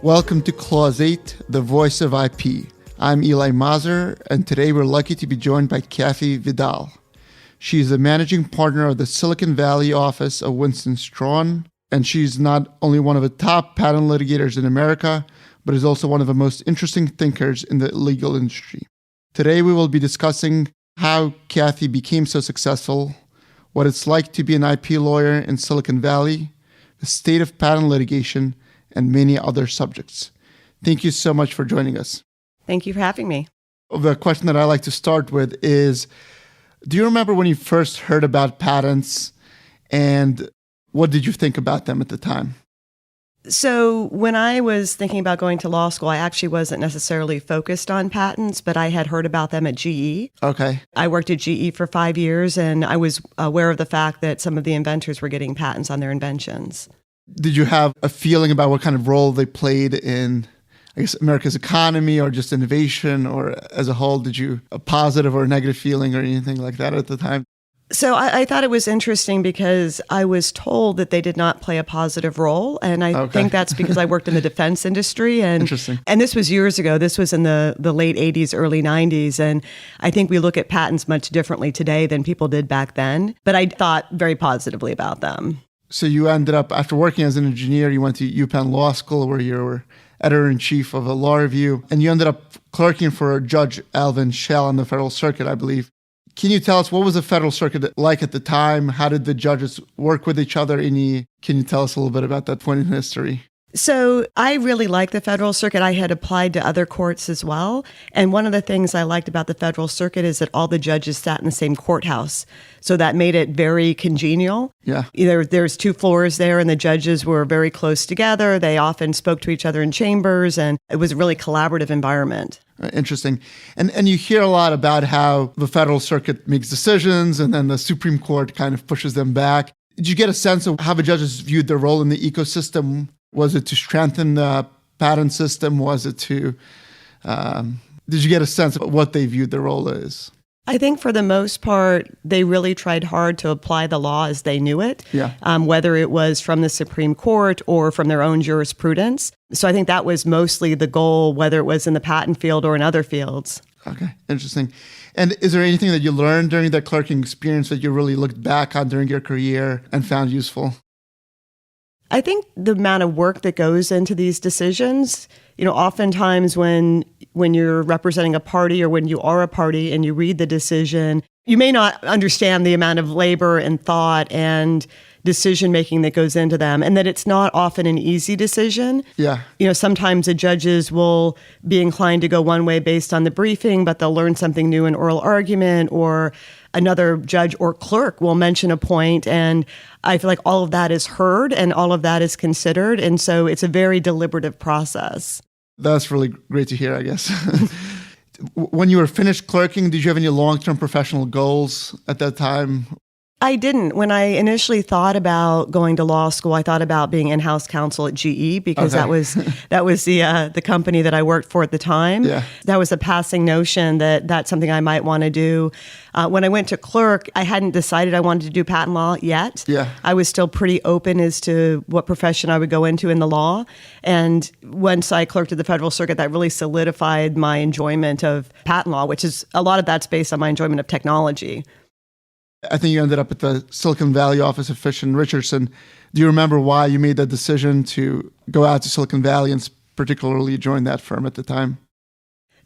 Welcome to Clause 8, the voice of IP. I'm Eli Mazer, and today we're lucky to be joined by Kathi Vidal. She is the managing partner of the Silicon Valley office of Winston Strawn, and she's not only one of the top patent litigators in America, but is also one of the most interesting thinkers in the legal industry. Today we will be discussing how Kathi became so successful, what it's like to be an IP lawyer in Silicon Valley, the state of patent litigation, and many other subjects. Thank you so much for joining us. Thank you for having me. The question that I like to start with is, do you remember when you first heard about patents, and what did you think about them at the time? So when I was thinking about going to law school, I actually wasn't necessarily focused on patents, but I had heard about them at GE. Okay. I worked at GE for 5 years, and I was aware of the fact that some of the inventors were getting patents on their inventions. Did you have a feeling about what kind of role they played in, I guess, America's economy or just innovation, or as a whole? Did you a positive or a negative feeling or anything like that at the time? So I thought it was interesting because I was told that they did not play a positive role. And I think that's because I worked in the defense industry. And, Interesting. And this was years ago. This was in the late 80s, early 90s. And I think we look at patents much differently today than people did back then. But I thought very positively about them. So you ended up, after working as an engineer, you went to UPenn Law School where you were editor-in-chief of a law review, and you ended up clerking for Judge Alvin Schell on the Federal Circuit, I believe. Can you tell us, what was the Federal Circuit like at the time? How did the judges work with each other? Can you tell us a little bit about that point in history? So I really liked the Federal Circuit. I had applied to other courts as well. And one of the things I liked about the Federal Circuit is that all the judges sat in the same courthouse. So that made it very congenial. Yeah. There's 2 floors there, and the judges were very close together. They often spoke to each other in chambers, and it was a really collaborative environment. Interesting. And you hear a lot about how the Federal Circuit makes decisions and then the Supreme Court kind of pushes them back. Did you get a sense of how the judges viewed their role in the ecosystem? Was it to strengthen the patent system? Was it to, did you get a sense of what they viewed their role as? I think for the most part, they really tried hard to apply the law as they knew it, whether it was from the Supreme Court or from their own jurisprudence. So I think that was mostly the goal, whether it was in the patent field or in other fields. Okay, interesting. And is there anything that you learned during that clerking experience that you really looked back on during your career and found useful? I think the amount of work that goes into these decisions, oftentimes when you're representing a party or when you are a party and you read the decision, you may not understand the amount of labor and thought and decision-making that goes into them, and that it's not often an easy decision. Yeah. Sometimes the judges will be inclined to go one way based on the briefing, but they'll learn something new in oral argument, or another judge or clerk will mention a point, and I feel like all of that is heard and all of that is considered, and so it's a very deliberative process. That's really great to hear, I guess. When you were finished clerking, did you have any long-term professional goals at that time? I didn't. When I initially thought about going to law school, I thought about being in-house counsel at GE because that was the company that I worked for at the time. Yeah. That was a passing notion that that's something I might want to do. When I went to clerk, I hadn't decided I wanted to do patent law yet. Yeah. I was still pretty open as to what profession I would go into in the law. And once I clerked at the Federal Circuit, that really solidified my enjoyment of patent law, which is a lot of that's based on my enjoyment of technology. I think you ended up at the Silicon Valley office of Fish and Richardson. Do you remember why you made that decision to go out to Silicon Valley and particularly join that firm at the time?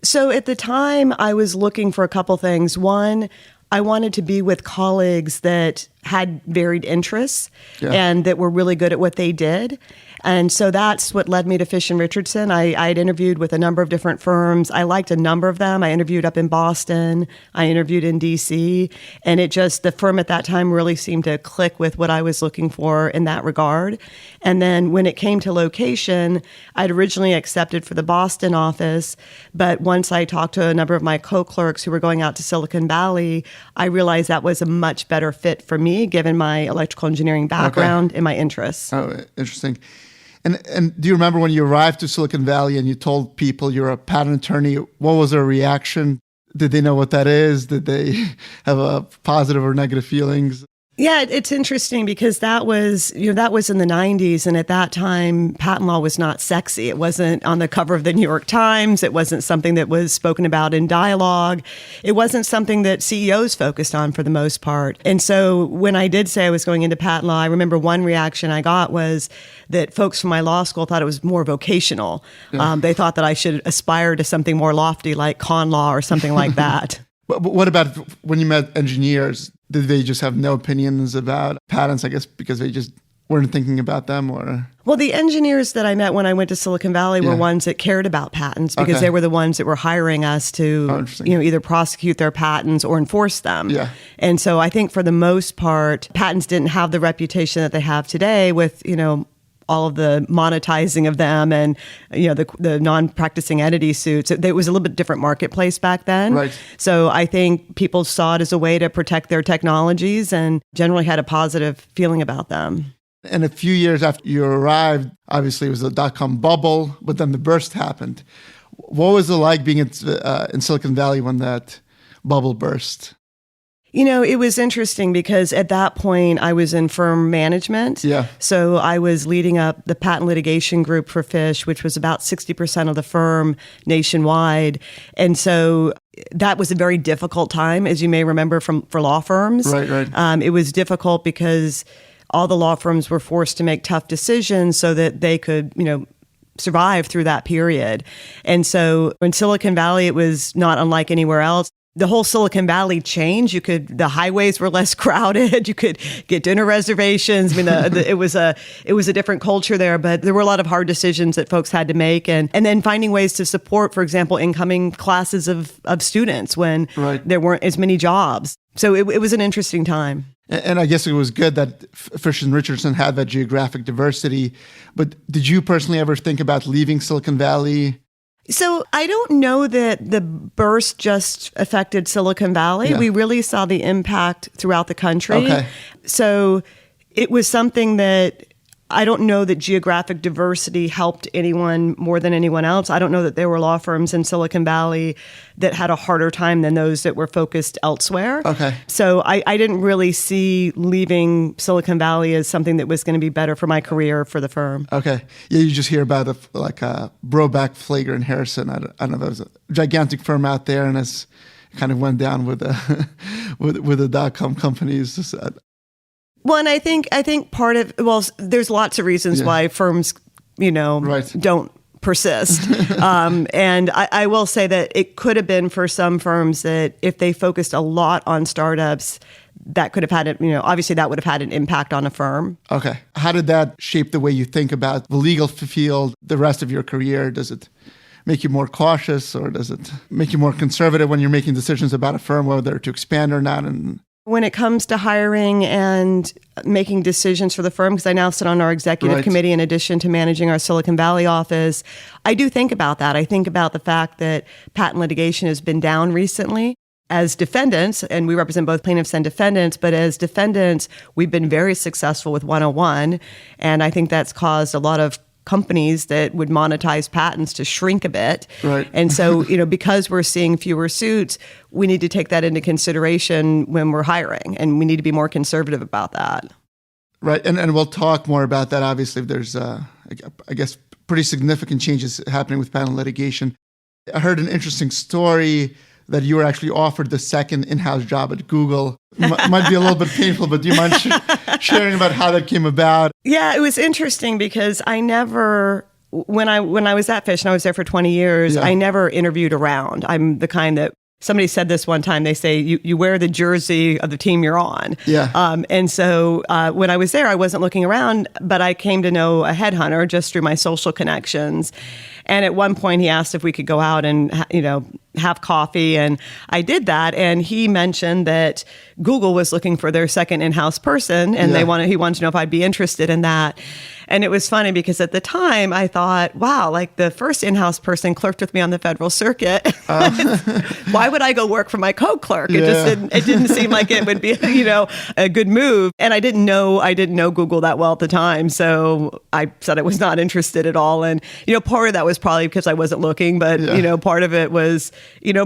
So at the time, I was looking for a couple things. One, I wanted to be with colleagues that had varied interests and that were really good at what they did. And so that's what led me to Fish and Richardson. I'd interviewed with a number of different firms. I liked a number of them. I interviewed up in Boston. I interviewed in DC. And the firm at that time really seemed to click with what I was looking for in that regard. And then when it came to location, I'd originally accepted for the Boston office. But once I talked to a number of my co-clerks who were going out to Silicon Valley, I realized that was a much better fit for me, given my electrical engineering background and my interests. Oh, interesting. And do you remember when you arrived to Silicon Valley and you told people you're a patent attorney, what was their reaction? Did they know what that is? Did they have a positive or negative feelings? Yeah, it's interesting because that was in the 90s. And at that time, patent law was not sexy. It wasn't on the cover of the New York Times. It wasn't something that was spoken about in dialogue. It wasn't something that CEOs focused on for the most part. And so when I did say I was going into patent law, I remember one reaction I got was that folks from my law school thought it was more vocational. Yeah. They thought that I should aspire to something more lofty like con law or something like that. But what about when you met engineers? Did they just have no opinions about patents, I guess, because they just weren't thinking about them? Or Well, the engineers that I met when I went to Silicon Valley were ones that cared about patents because they were the ones that were hiring us to either prosecute their patents or enforce them. Yeah. And so I think for the most part, patents didn't have the reputation that they have today with, all of the monetizing of them and the non-practicing entity suits. It was a little bit different marketplace back then. Right. So I think people saw it as a way to protect their technologies and generally had a positive feeling about them. And a few years after you arrived, obviously it was the dot-com bubble, but then the burst happened. What was it like being in Silicon Valley when that bubble burst? It was interesting because at that point I was in firm management. Yeah. So I was leading up the patent litigation group for Fish, which was about 60% of the firm nationwide. And so that was a very difficult time, as you may remember for law firms. Right. It was difficult because all the law firms were forced to make tough decisions so that they could, survive through that period. And so in Silicon Valley, it was not unlike anywhere else. The whole Silicon Valley changed. The highways were less crowded. You could get dinner reservations. I mean, it was a different culture there, but there were a lot of hard decisions that folks had to make, and then finding ways to support, for example, incoming classes of students when there weren't as many jobs. So it was an interesting time. And I guess it was good that Fish & Richardson had that geographic diversity. But did you personally ever think about leaving Silicon Valley? So I don't know that the burst just affected Silicon Valley. Yeah. We really saw the impact throughout the country. Okay. So it was something that I don't know that geographic diversity helped anyone more than anyone else. I don't know that there were law firms in Silicon Valley that had a harder time than those that were focused elsewhere. Okay. So I didn't really see leaving Silicon Valley as something that was going to be better for my career for the firm. Okay. Yeah, you just hear about Broback, Flager, and Harrison. I don't know, there was a gigantic firm out there, and it's kind of went down with the dot-com companies. Well, and I think part of, there's lots of reasons why firms, don't persist. And I will say that it could have been for some firms that if they focused a lot on startups, that could have had, obviously that would have had an impact on a firm. Okay. How did that shape the way you think about the legal field the rest of your career? Does it make you more cautious, or does it make you more conservative when you're making decisions about a firm, whether to expand or not? And when it comes to hiring and making decisions for the firm, because I now sit on our executive committee in addition to managing our Silicon Valley office, I do think about that. I think about the fact that patent litigation has been down recently. As defendants, and we represent both plaintiffs and defendants, but as defendants, we've been very successful with 101, and I think that's caused a lot of companies that would monetize patents to shrink a bit. Right. And so, because we're seeing fewer suits, we need to take that into consideration when we're hiring, and we need to be more conservative about that. Right. And we'll talk more about that. Obviously, there's, I guess, pretty significant changes happening with patent litigation. I heard an interesting story that you were actually offered the second in-house job at Google. Might be a little bit painful, but do you mind sharing about how that came about? Yeah, it was interesting because I never, when I was at Fish and I was there for 20 years, I never interviewed around. I'm the kind that, somebody said this one time, they say, you wear the jersey of the team you're on. Yeah. And so when I was there, I wasn't looking around, but I came to know a headhunter just through my social connections. And at one point he asked if we could go out and, have coffee. And I did that. And he mentioned that Google was looking for their second in-house person. And he wanted to know if I'd be interested in that. And it was funny because at the time I thought, wow, like the first in-house person clerked with me on the federal circuit. Why would I go work for my co-clerk? It didn't seem like it would be, a good move. And I didn't know Google that well at the time. So I said I was not interested at all. And, part of that was probably because I wasn't looking, but, part of it was,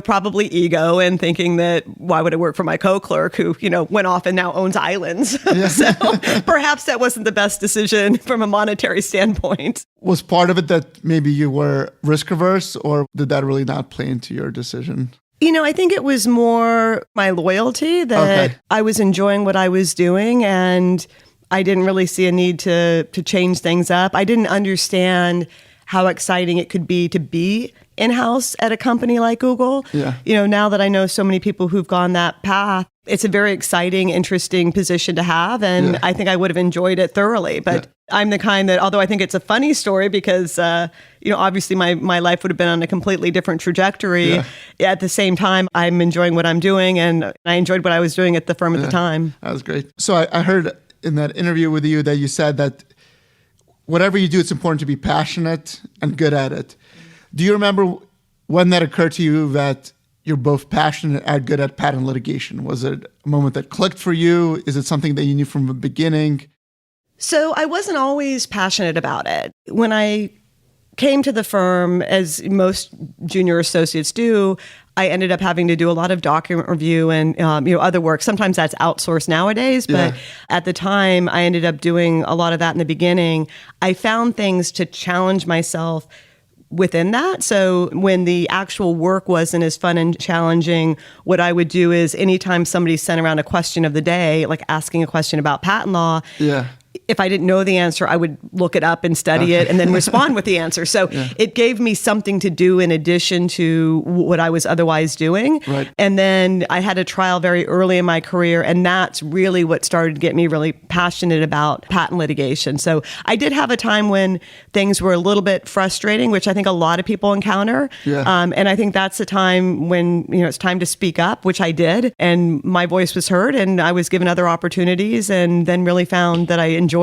probably ego and thinking that why would I work for my co-clerk who, went off and now owns islands. Yeah. So perhaps that wasn't the best decision from a monetary standpoint. Was part of it that maybe you were risk averse, or did that really not play into your decision? I think it was more my loyalty that I was enjoying what I was doing, and I didn't really see a need to change things up. I didn't understand how exciting it could be in-house at a company like Google. Yeah. Now that I know so many people who've gone that path, it's a very exciting, interesting position to have. And I think I would have enjoyed it thoroughly. But I'm the kind that, although I think it's a funny story because, obviously my life would have been on a completely different trajectory. Yeah. At the same time, I'm enjoying what I'm doing, and I enjoyed what I was doing at the firm at the time. That was great. So I heard in that interview with you that you said that whatever you do, it's important to be passionate and good at it. Do you remember when that occurred to you that you're both passionate and good at patent litigation? Was it a moment that clicked for you? Is it something that you knew from the beginning? So I wasn't always passionate about it. When I came to the firm, as most junior associates do, I ended up having to do a lot of document review and other work. Sometimes that's outsourced nowadays, but at the time I ended up doing a lot of that in the beginning. I found things to challenge myself within that. So when the actual work wasn't as fun and challenging, what I would do is anytime somebody sent around a question of the day, like asking a question about patent law, if I didn't know the answer, I would look it up and study it and then respond with the answer. So it gave me something to do in addition to what I was otherwise doing. Right. And then I had a trial very early in my career, and that's really what started to get me really passionate about patent litigation. So I did have a time when things were a little bit frustrating, which I think a lot of people encounter. Yeah. And I think that's the time when, it's time to speak up, which I did. And my voice was heard, and I was given other opportunities, and then really found that I enjoyed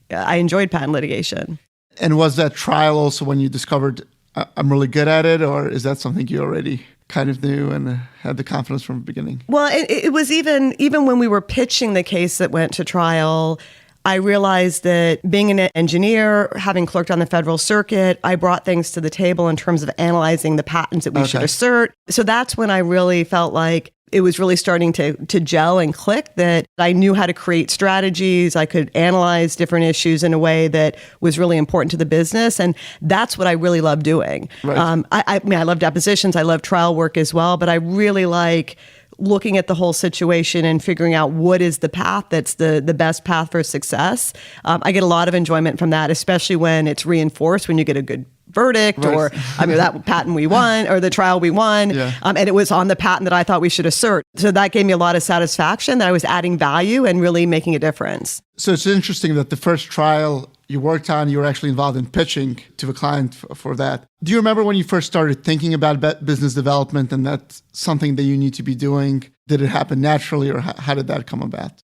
patent litigation. And was that trial also when you discovered I'm really good at it, or is that something you already kind of knew and had the confidence from the beginning? Well, it was even when we were pitching the case that went to trial, I realized that being an engineer, having clerked on the federal circuit, I brought things to the table in terms of analyzing the patents that we should assert. So that's when I really felt like it was really starting to gel and click, that I knew how to create strategies. I could analyze different issues in a way that was really important to the business. And that's what I really love doing. Right. I love depositions. I love trial work as well, but I really like looking at the whole situation and figuring out what is the path that's the best path for success. I get a lot of enjoyment from that, especially when it's reinforced, when you get a good verdict, or that patent we won, or the trial we won, and it was on the patent that I thought we should assert. So that gave me a lot of satisfaction that I was adding value and really making a difference. So it's interesting that the first trial you worked on, you were actually involved in pitching to a client for that. Do you remember when you first started thinking about business development, and that's something that you need to be doing? Did it happen naturally, or how did that come about?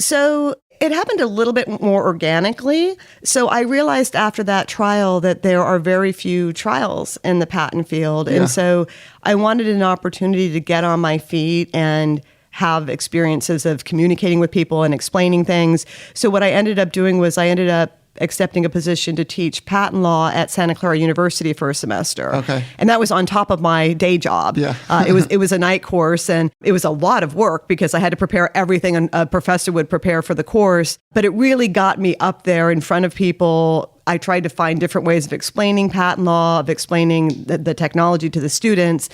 So it happened a little bit more organically. So I realized after that trial that there are very few trials in the patent field. And so I wanted an opportunity to get on my feet and have experiences of communicating with people and explaining things. So what I ended up doing was I ended up accepting a position to teach patent law at Santa Clara University for a semester. Okay. And that was on top of my day job. Yeah. It was a night course, and it was a lot of work because I had to prepare everything a professor would prepare for the course. But it really got me up there in front of people. I tried to find different ways of explaining patent law, of explaining the technology to the students.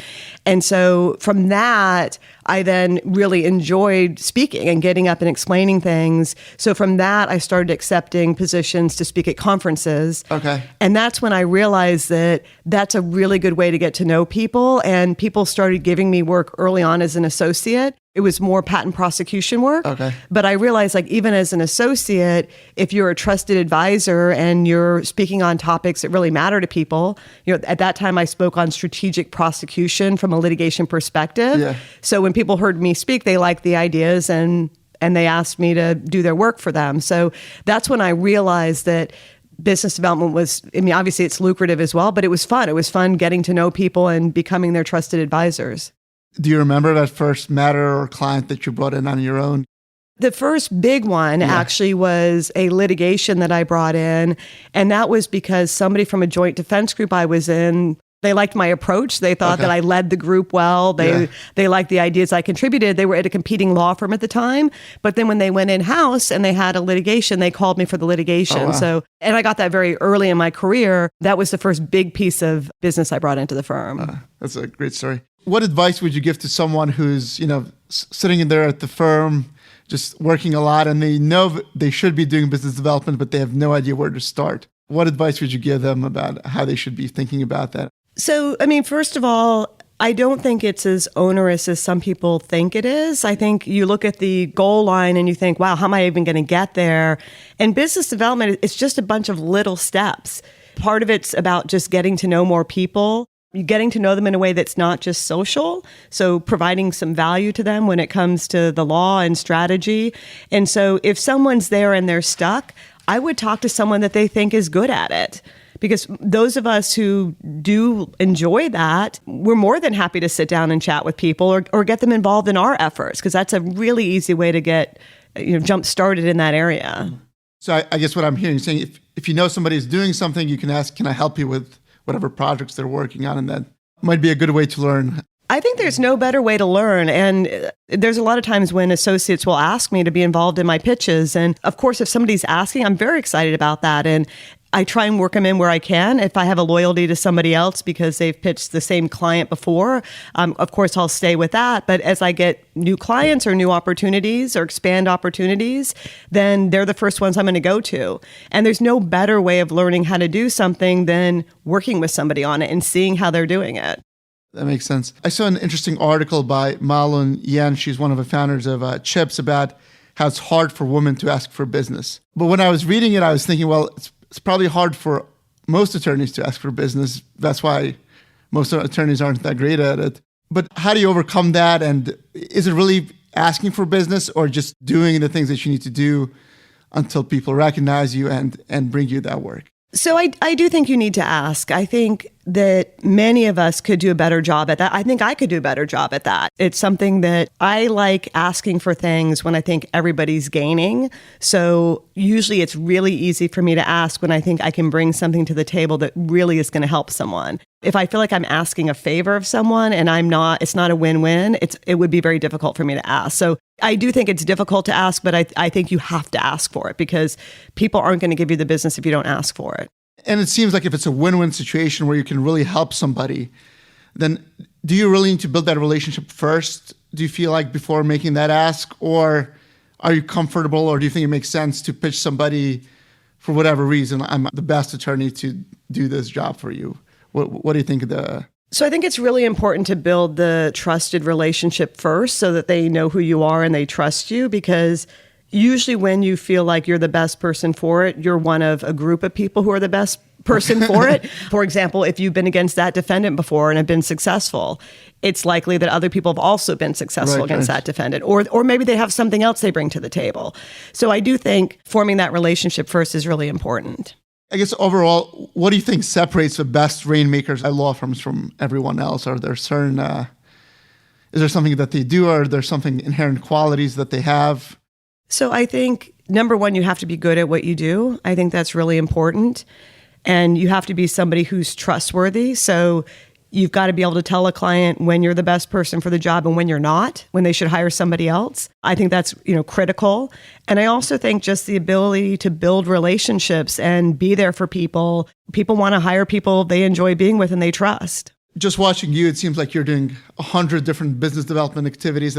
And so from that, I then really enjoyed speaking and getting up and explaining things. So from that, I started accepting positions to speak at conferences. Okay. And that's when I realized that that's a really good way to get to know people. And people started giving me work early on as an associate. It was more patent prosecution work. Okay. But I realized, like, even as an associate, if you're a trusted advisor and you're speaking on topics that really matter to people, at that time I spoke on strategic prosecution from a litigation perspective. Yeah. So when people heard me speak, they liked the ideas and they asked me to do their work for them. So that's when I realized that business development was, obviously it's lucrative as well, but it was fun. It was fun getting to know people and becoming their trusted advisors. Do you remember that first matter or client that you brought in on your own? The first big one actually was a litigation that I brought in. And that was because somebody from a joint defense group I was in, they liked my approach. They thought that I led the group well. They liked the ideas I contributed. They were at a competing law firm at the time. But then when they went in-house and they had a litigation, they called me for the litigation. Oh, wow. And I got that very early in my career. That was the first big piece of business I brought into the firm. That's a great story. What advice would you give to someone who's, sitting in there at the firm, just working a lot, and they know they should be doing business development, but they have no idea where to start? What advice would you give them about how they should be thinking about that? So, first of all, I don't think it's as onerous as some people think it is. I think you look at the goal line and you think, wow, how am I even going to get there? And business development, it's just a bunch of little steps. Part of it's about just getting to know more people, getting to know them in a way that's not just social. So providing some value to them when it comes to the law and strategy. And so if someone's there and they're stuck, I would talk to someone that they think is good at it. Because those of us who do enjoy that, we're more than happy to sit down and chat with people or get them involved in our efforts, because that's a really easy way to get jump started in that area. So I guess what I'm hearing is saying, if you know somebody is doing something, you can ask, can I help you with whatever projects they're working on? And that might be a good way to learn. I think there's no better way to learn. And there's a lot of times when associates will ask me to be involved in my pitches. And of course, if somebody's asking, I'm very excited about that. And I try and work them in where I can. If I have a loyalty to somebody else because they've pitched the same client before, of course, I'll stay with that. But as I get new clients or new opportunities or expand opportunities, then they're the first ones I'm going to go to. And there's no better way of learning how to do something than working with somebody on it and seeing how they're doing it. That makes sense. I saw an interesting article by Malun Yen. She's one of the founders of CHIPS, about how it's hard for women to ask for business. But when I was reading it, I was thinking, well, it's probably hard for most attorneys to ask for business. That's why most attorneys aren't that great at it. But how do you overcome that? And is it really asking for business or just doing the things that you need to do until people recognize you and bring you that work? So I do think you need to ask. I think that many of us could do a better job at that. I think I could do a better job at that. It's something that I like asking for things when I think everybody's gaining. So usually it's really easy for me to ask when I think I can bring something to the table that really is going to help someone. If I feel like I'm asking a favor of someone and it's not a win-win, it would be very difficult for me to ask. So I do think it's difficult to ask, but I think you have to ask for it because people aren't going to give you the business if you don't ask for it. And it seems like if it's a win-win situation where you can really help somebody, then do you really need to build that relationship first? Do you feel like before making that ask, or are you comfortable, or do you think it makes sense to pitch somebody for whatever reason? I'm the best attorney to do this job for you. What do you think of the... So I think it's really important to build the trusted relationship first so that they know who you are and they trust you, because usually when you feel like you're the best person for it, you're one of a group of people who are the best person for it. For example, if you've been against that defendant before and have been successful, it's likely that other people have also been successful against that defendant, or maybe they have something else they bring to the table. So I do think forming that relationship first is really important. I guess overall, what do you think separates the best rainmakers at law firms from everyone else? Are there certain, is there something that they do, or are there something inherent qualities that they have? So I think, number one, you have to be good at what you do. I think that's really important. And you have to be somebody who's trustworthy. So you've got to be able to tell a client when you're the best person for the job and when you're not, when they should hire somebody else. I think that's, critical. And I also think just the ability to build relationships and be there for people. People want to hire people they enjoy being with and they trust. Just watching you, it seems like you're doing 100 different business development activities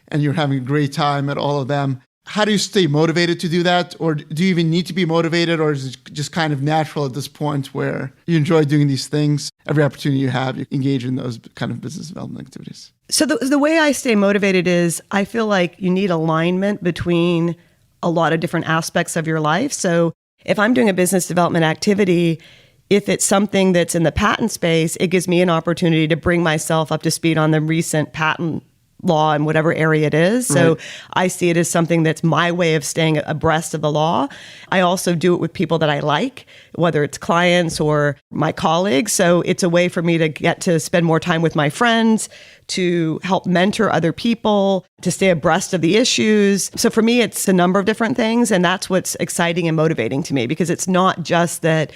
and you're having a great time at all of them. How do you stay motivated to do that? Or do you even need to be motivated? Or is it just kind of natural at this point where you enjoy doing these things? Every opportunity you have, you engage in those kind of business development activities. So the way I stay motivated is I feel like you need alignment between a lot of different aspects of your life. So if I'm doing a business development activity, if it's something that's in the patent space, it gives me an opportunity to bring myself up to speed on the recent patent law in whatever area it is. So I see it as something that's my way of staying abreast of the law. I also do it with people that I like, whether it's clients or my colleagues. So it's a way for me to get to spend more time with my friends, to help mentor other people, to stay abreast of the issues. So for me, it's a number of different things. And that's what's exciting and motivating to me, because it's not just that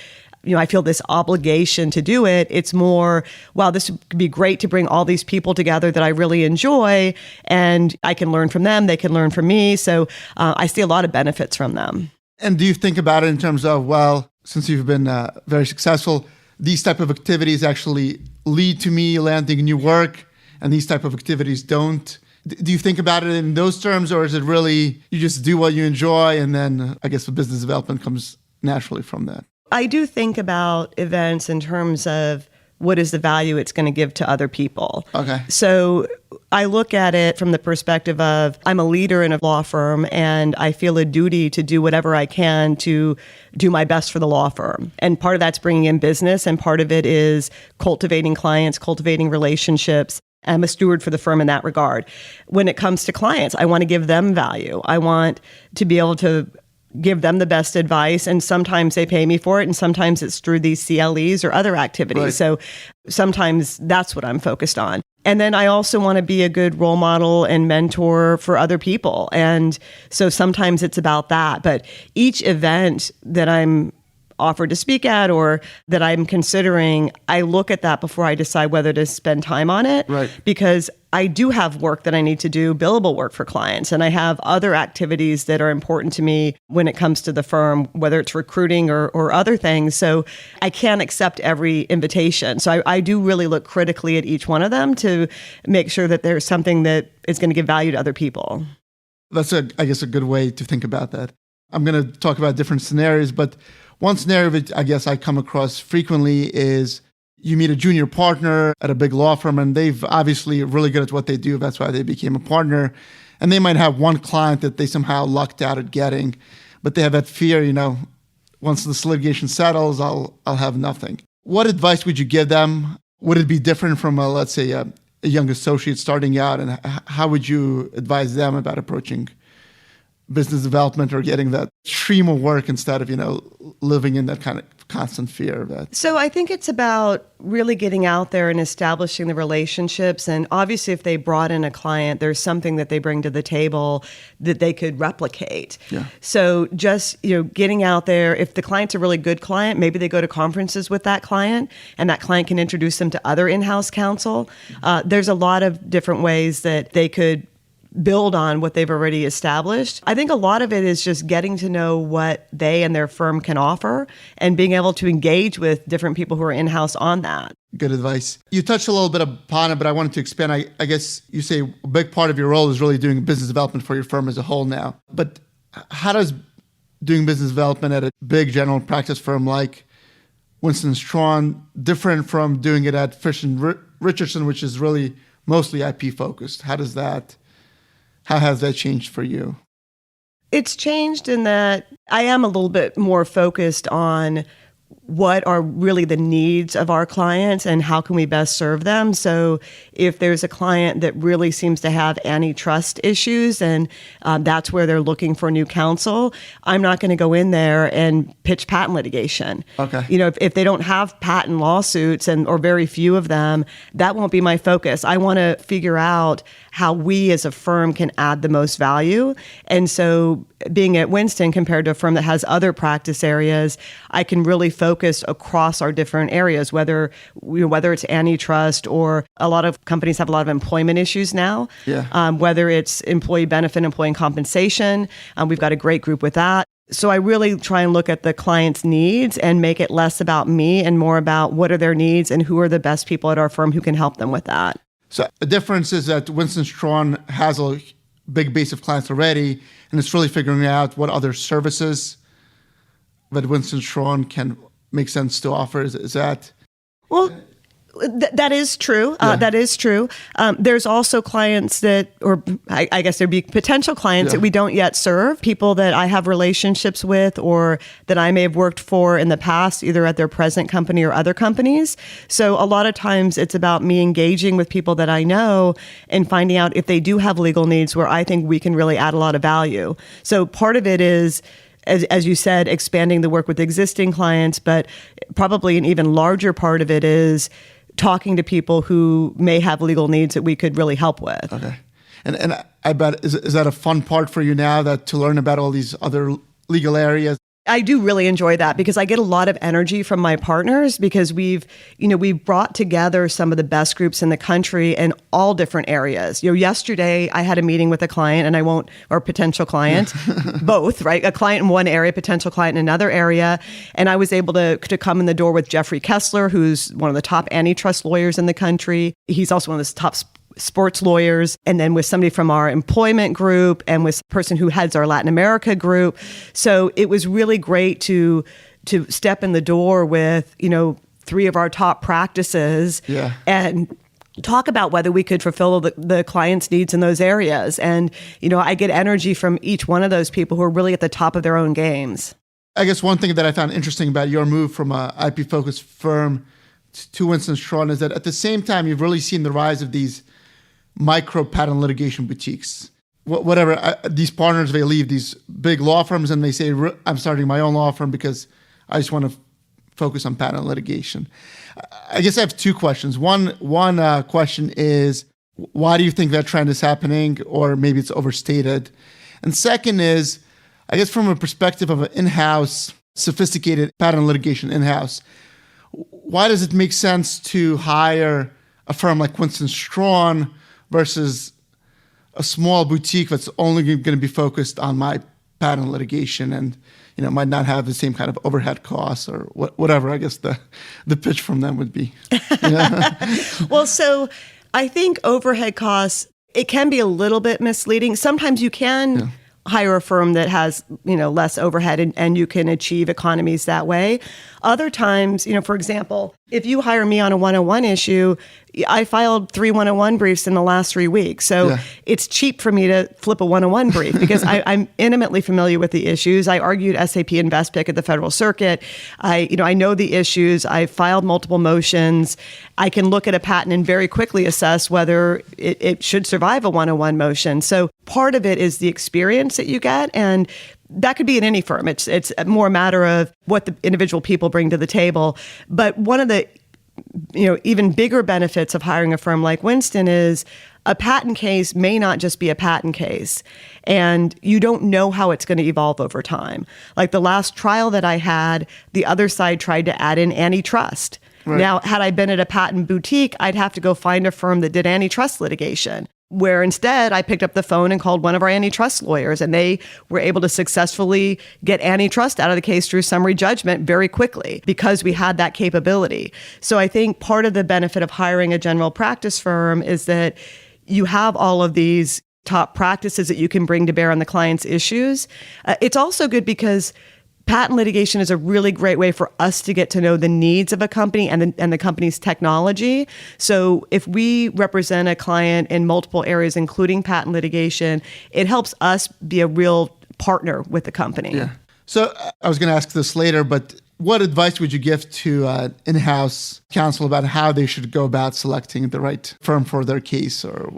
I feel this obligation to do it. It's more, wow, this would be great to bring all these people together that I really enjoy, and I can learn from them. They can learn from me. So I see a lot of benefits from them. And do you think about it in terms of, well, since you've been very successful, these type of activities actually lead to me landing new work, and these type of activities don't? Do you think about it in those terms, or is it really you just do what you enjoy, and then I guess the business development comes naturally from that? I do think about events in terms of what is the value it's going to give to other people. Okay. So I look at it from the perspective of I'm a leader in a law firm, and I feel a duty to do whatever I can to do my best for the law firm. And part of that's bringing in business, and part of it is cultivating clients, cultivating relationships. I'm a steward for the firm in that regard. When it comes to clients, I want to give them value. I want to be able to give them the best advice, and sometimes they pay me for it, and sometimes it's through these CLEs or other activities. Right. So sometimes that's what I'm focused on. And then I also want to be a good role model and mentor for other people. And so sometimes it's about that. But each event that I'm offered to speak at or that I'm considering, I look at that before I decide whether to spend time on it. Right. Because I do have work that I need to do, billable work for clients, and I have other activities that are important to me when it comes to the firm, whether it's recruiting or other things. So I can't accept every invitation. So I do really look critically at each one of them to make sure that there's something that is going to give value to other people. That's, I guess, a good way to think about that. I'm going to talk about different scenarios, but one scenario that I guess I come across frequently is you meet a junior partner at a big law firm, and they've obviously really good at what they do. That's why they became a partner. And they might have one client that they somehow lucked out at getting, but they have that fear, once this litigation settles, I'll have nothing. What advice would you give them? Would it be different from, let's say, a young associate starting out? And how would you advise them about approaching business development or getting that stream of work instead of, living in that kind of constant fear of that? So I think it's about really getting out there and establishing the relationships. And obviously, if they brought in a client, there's something that they bring to the table that they could replicate. Yeah. So just, getting out there, if the client's a really good client, maybe they go to conferences with that client, and that client can introduce them to other in-house counsel. There's a lot of different ways that they could build on what they've already established. I think a lot of it is just getting to know what they and their firm can offer and being able to engage with different people who are in-house on that. Good advice. You touched a little bit upon it, but I wanted to expand. I guess you say a big part of your role is really doing business development for your firm as a whole now. But how does doing business development at a big general practice firm like Winston Strawn different from doing it at Fish & Richardson, which is really mostly IP focused? How has that changed for you? It's changed in that I am a little bit more focused on what are really the needs of our clients and how can we best serve them. So if there's a client that really seems to have antitrust issues and that's where they're looking for new counsel, I'm not going to go in there and pitch patent litigation. Okay. If they don't have patent lawsuits or very few of them, that won't be my focus. I want to figure out how we as a firm can add the most value. And so being at Winston compared to a firm that has other practice areas, I can really focus across our different areas, whether it's antitrust or a lot of companies have a lot of employment issues now, whether it's employee benefit, employee compensation. We've got a great group with that. So I really try and look at the client's needs and make it less about me and more about what are their needs and who are the best people at our firm who can help them with that. So the difference is that Winston Strawn has a big base of clients already, and it's really figuring out what other services that Winston Strawn can make sense to offer. Is that? Well, That is true. That is true. There's also clients that, or I guess there'd be potential clients that we don't yet serve, people that I have relationships with or that I may have worked for in the past, either at their present company or other companies. So a lot of times it's about me engaging with people that I know and finding out if they do have legal needs where I think we can really add a lot of value. So part of it is, as you said, expanding the work with existing clients, but probably an even larger part of it is talking to people who may have legal needs that we could really help with. Okay. And I bet, is that a fun part for you now, that to learn about all these other legal areas? I do really enjoy that because I get a lot of energy from my partners because we've brought together some of the best groups in the country in all different areas. Yesterday I had a meeting with a client or potential client, both, right? A client in one area, potential client in another area. And I was able to come in the door with Jeffrey Kessler, who's one of the top antitrust lawyers in the country. He's also one of the top sports lawyers, and then with somebody from our employment group and with a person who heads our Latin America group. So it was really great to step in the door with, 3 of our top practices and talk about whether we could fulfill the client's needs in those areas. And, I get energy from each one of those people who are really at the top of their own games. I guess one thing that I found interesting about your move from a IP-focused firm to Winston Strawn is that at the same time, you've really seen the rise of these micro patent litigation boutiques. Whatever, these partners, they leave these big law firms and they say, I'm starting my own law firm because I just want to focus on patent litigation. I guess I have 2 questions. One question is, why do you think that trend is happening? Or maybe it's overstated. And second is, I guess from a perspective of an in-house, sophisticated patent litigation in-house, why does it make sense to hire a firm like Winston Strawn versus a small boutique that's only going to be focused on my patent litigation and might not have the same kind of overhead costs or whatever? I guess the pitch from them would be. Well, so I think overhead costs, it can be a little bit misleading. Sometimes you can hire a firm that has less overhead and you can achieve economies that way. Other times, for example, if you hire me on a 101 issue, I filed 3 101 briefs in the last 3 weeks. So it's cheap for me to flip a 101 brief because I'm intimately familiar with the issues. I argued SAP InvestPick at the Federal Circuit. I know the issues. I filed multiple motions. I can look at a patent and very quickly assess whether it should survive a 101 motion. So part of it is the experience that you get, and that could be in any firm. It's more a matter of what the individual people bring to the table. But one of the even bigger benefits of hiring a firm like Winston is a patent case may not just be a patent case, and you don't know how it's going to evolve over time. Like the last trial that I had, the other side tried to add in antitrust. Right. Now, had I been at a patent boutique, I'd have to go find a firm that did antitrust litigation, where instead I picked up the phone and called one of our antitrust lawyers, and they were able to successfully get antitrust out of the case through summary judgment very quickly because we had that capability. So I think part of the benefit of hiring a general practice firm is that you have all of these top practices that you can bring to bear on the client's issues. It's also good because patent litigation is a really great way for us to get to know the needs of a company and the company's technology. So if we represent a client in multiple areas, including patent litigation, it helps us be a real partner with the company. Yeah. So I was going to ask this later, but what advice would you give to in-house counsel about how they should go about selecting the right firm for their case, or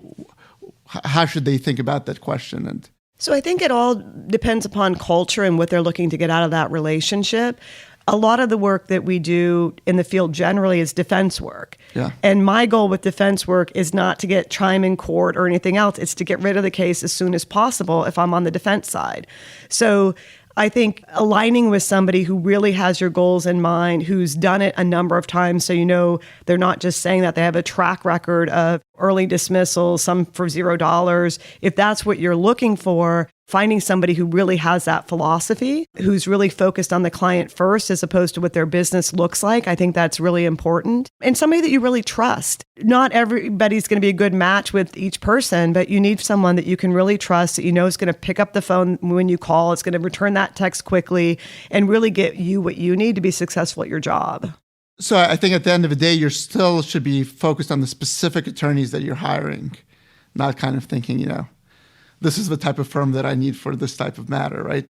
how should they think about that question? So I think it all depends upon culture and what they're looking to get out of that relationship. A lot of the work that we do in the field generally is defense work. Yeah. And my goal with defense work is not to get chime in court or anything else. It's to get rid of the case as soon as possible if I'm on the defense side. So I think aligning with somebody who really has your goals in mind, who's done it a number of times, so they're not just saying that, they have a track record of early dismissal, some for $0. If that's what you're looking for, finding somebody who really has that philosophy, who's really focused on the client first as opposed to what their business looks like, I think that's really important. And somebody that you really trust. Not everybody's going to be a good match with each person, but you need someone that you can really trust, that is going to pick up the phone when you call, it's going to return that text quickly, and really get you what you need to be successful at your job. So I think at the end of the day, you still should be focused on the specific attorneys that you're hiring, not kind of thinking, this is the type of firm that I need for this type of matter, right?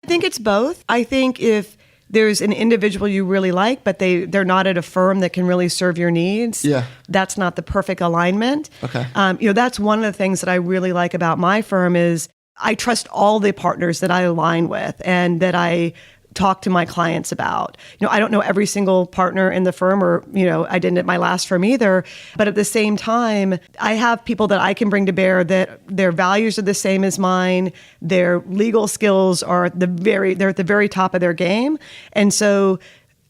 I think it's both. I think if there's an individual you really like, but they're not at a firm that can really serve your needs, that's not the perfect alignment. Okay. That's one of the things that I really like about my firm is I trust all the partners that I align with and that I talk to my clients about. I don't know every single partner in the firm, or, I didn't at my last firm either. But at the same time, I have people that I can bring to bear that their values are the same as mine. Their legal skills are they're at the very top of their game. And so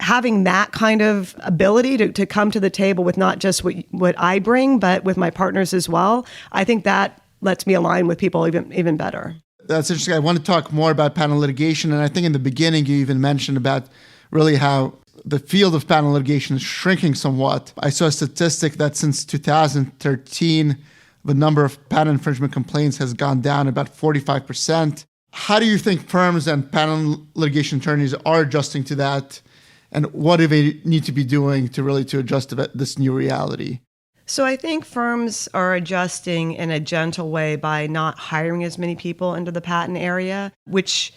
having that kind of ability to come to the table with not just what I bring, but with my partners as well, I think that lets me align with people even better. That's interesting. I want to talk more about patent litigation. And I think in the beginning, you even mentioned about really how the field of patent litigation is shrinking somewhat. I saw a statistic that since 2013, the number of patent infringement complaints has gone down about 45%. How do you think firms and patent litigation attorneys are adjusting to that? And what do they need to be doing to adjust to this new reality? So I think firms are adjusting in a gentle way by not hiring as many people into the patent area, which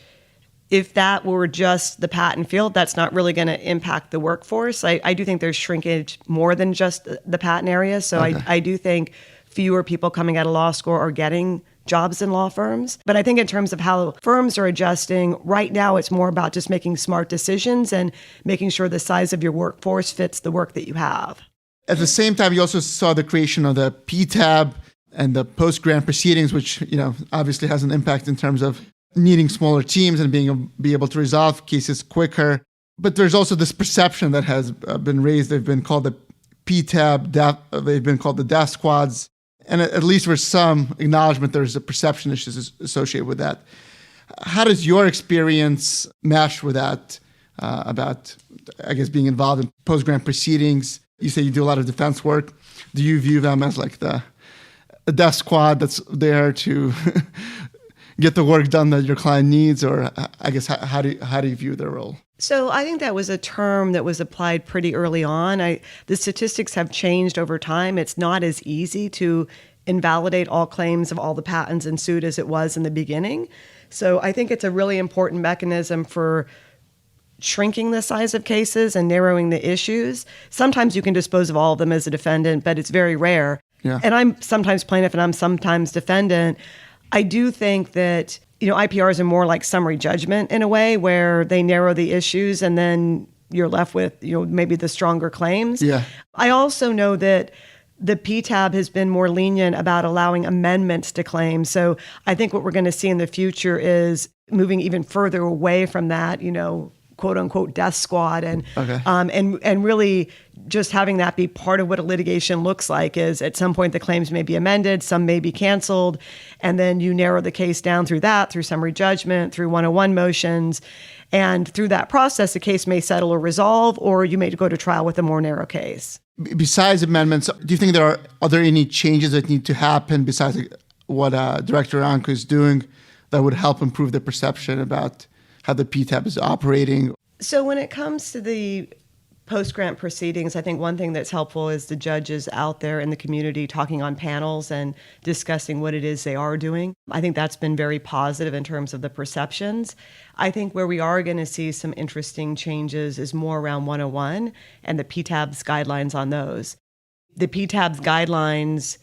if that were just the patent field, that's not really going to impact the workforce. I do think there's shrinkage more than just the patent area. So okay. I do think fewer people coming out of law school are getting jobs in law firms. But I think in terms of how firms are adjusting, right now it's more about just making smart decisions and making sure the size of your workforce fits the work that you have. At the same time, you also saw the creation of the PTAB and the post-grant proceedings, which obviously has an impact in terms of needing smaller teams and be able to resolve cases quicker. But there's also this perception that has been raised. They've been called the PTAB, they've been called the death squads. And at least for some acknowledgement, there's a perception issues associated with that. How does your experience mesh with that about, I guess, being involved in post-grant proceedings? You say you do a lot of defense work. Do you view them as like a death squad that's there to get the work done that your client needs? Or I guess, how do you view their role? So I think that was a term that was applied pretty early on. The statistics have changed over time. It's not as easy to invalidate all claims of all the patents in suit as it was in the beginning. So I think it's a really important mechanism for shrinking the size of cases and narrowing the issues. Sometimes you can dispose of all of them as a defendant, but it's very rare. Yeah. And I'm sometimes plaintiff and I'm sometimes defendant. I do think that, IPRs are more like summary judgment in a way where they narrow the issues and then you're left with, maybe the stronger claims. Yeah. I also know that the PTAB has been more lenient about allowing amendments to claims. So I think what we're going to see in the future is moving even further away from that, quote unquote death squad and really just having that be part of what a litigation looks like is at some point the claims may be amended, some may be canceled, and then you narrow the case down through summary judgment, through 101 motions, and through that process the case may settle or resolve, or you may go to trial with a more narrow case. Besides amendments, do you think are there any changes that need to happen besides what Director Anko is doing that would help improve the perception about how the PTAB is operating? So when it comes to the post-grant proceedings, I think one thing that's helpful is the judges out there in the community talking on panels and discussing what it is they are doing. I think that's been very positive in terms of the perceptions. I think where we are going to see some interesting changes is more around 101 and the PTAB's guidelines on those. The PTAB's guidelines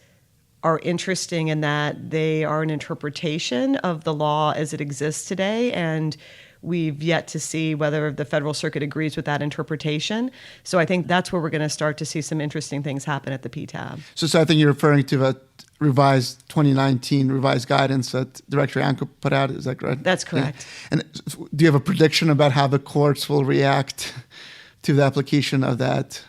are interesting in that they are an interpretation of the law as it exists today, and we've yet to see whether the Federal Circuit agrees with that interpretation. So I think that's where we're going to start to see some interesting things happen at the PTAB. So I think you're referring to the revised 2019 revised guidance that Director Anko put out. Is that correct? That's correct. Yeah. And do you have a prediction about how the courts will react to the application of that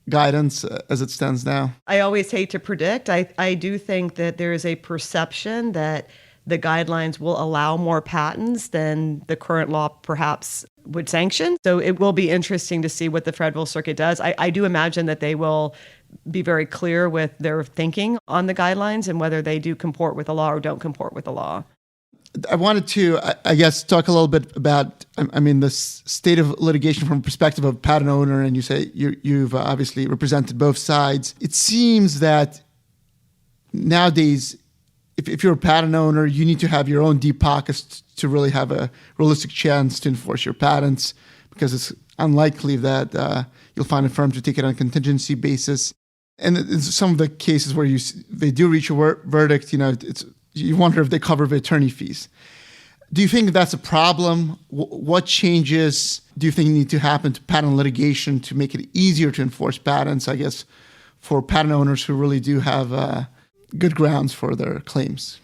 guidance as it stands now? I always hate to predict. I do think that there is a perception that the guidelines will allow more patents than the current law perhaps would sanction. So it will be interesting to see what the Federal Circuit does. I do imagine that they will be very clear with their thinking on the guidelines and whether they do comport with the law or don't comport with the law. I wanted to, I guess, talk a little bit about, the state of litigation from the perspective of a patent owner, and you say you've obviously represented both sides. It seems that nowadays, if you're a patent owner, you need to have your own deep pockets to really have a realistic chance to enforce your patents, because it's unlikely that you'll find a firm to take it on a contingency basis. And in some of the cases where they do reach a verdict, you wonder if they cover the attorney fees. Do you think that's a problem? What changes do you think need to happen to patent litigation to make it easier to enforce patents, I guess, for patent owners who really do have good grounds for their claims?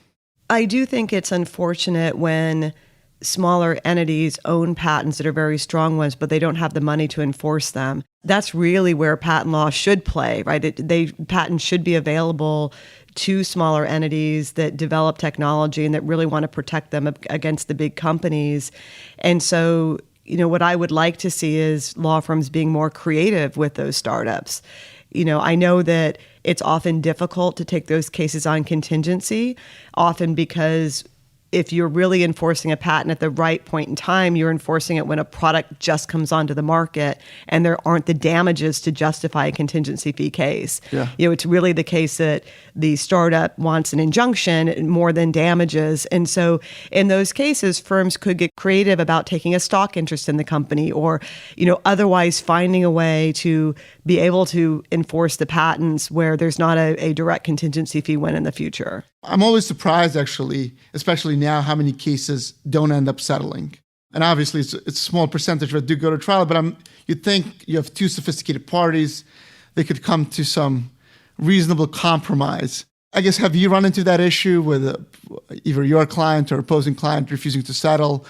I do think it's unfortunate when smaller entities own patents that are very strong ones, but they don't have the money to enforce them. That's really where patent law should play, right? Patents should be available to smaller entities that develop technology and that really want to protect them against the big companies. And so, what I would like to see is law firms being more creative with those startups. I know that it's often difficult to take those cases on contingency, often because if you're really enforcing a patent at the right point in time, you're enforcing it when a product just comes onto the market and there aren't the damages to justify a contingency fee case. Yeah. It's really the case that the startup wants an injunction more than damages. And so in those cases, firms could get creative about taking a stock interest in the company or, otherwise finding a way to be able to enforce the patents where there's not a direct contingency fee when in the future. I'm always surprised, actually, especially now, how many cases don't end up settling. And obviously, it's a small percentage that do go to trial, but you'd think you have two sophisticated parties, they could come to some reasonable compromise. I guess, have you run into that issue with either your client or opposing client refusing to settle?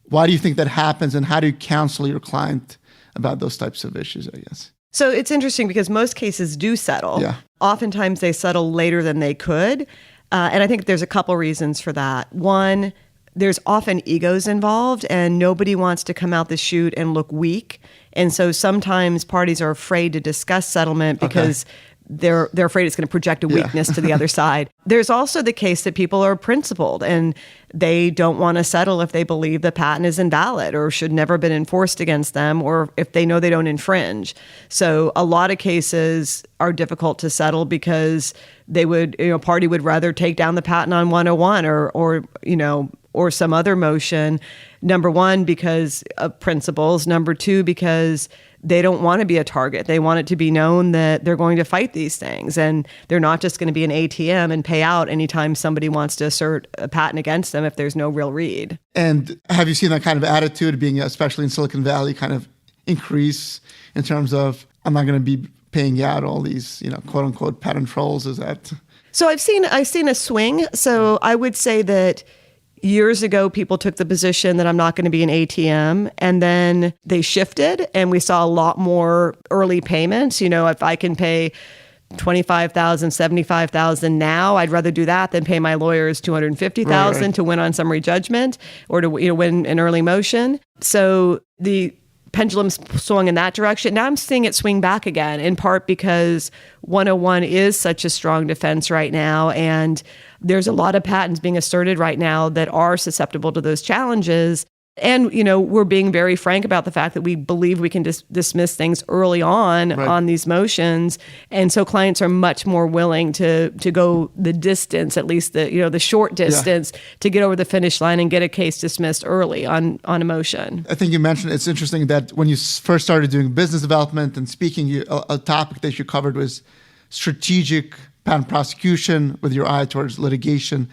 Why do you think that happens, and how do you counsel your client about those types of issues, I guess? So it's interesting because most cases do settle. Yeah. Oftentimes they settle later than they could. And I think there's a couple reasons for that. One, there's often egos involved and nobody wants to come out the chute and look weak. And so sometimes parties are afraid to discuss settlement because they're afraid it's going to project a weakness to the other side. There's also the case that people are principled and they don't want to settle if they believe the patent is invalid or should never have been enforced against them, or if they know they don't infringe. So a lot of cases are difficult to settle because they would, party would rather take down the patent on 101 or some other motion. Number one, because of principles. Number two, because they don't want to be a target. They want it to be known that they're going to fight these things and they're not just going to be an ATM and pay out anytime somebody wants to assert a patent against them if there's no real read. And have you seen that kind of attitude being, especially in Silicon Valley, kind of increase in terms of, I'm not going to be paying out all these, quote unquote patent trolls? Is that? So I've seen a swing. So I would say that years ago, people took the position that I'm not going to be an ATM, and then they shifted, and we saw a lot more early payments. If I can pay $25,000, $75,000 now, I'd rather do that than pay my lawyers $250,000 to win on summary judgment or to win an early motion. So the pendulum's swung in that direction. Now I'm seeing it swing back again, in part because 101 is such a strong defense right now, and there's a lot of patents being asserted right now that are susceptible to those challenges. And, we're being very frank about the fact that we believe we can dismiss things early on these motions. And so clients are much more willing to go the distance, at least the short distance, to get over the finish line and get a case dismissed early on a motion. I think you mentioned it's interesting that when you first started doing business development and speaking, a topic that you covered was strategic patent prosecution with your eye towards litigation.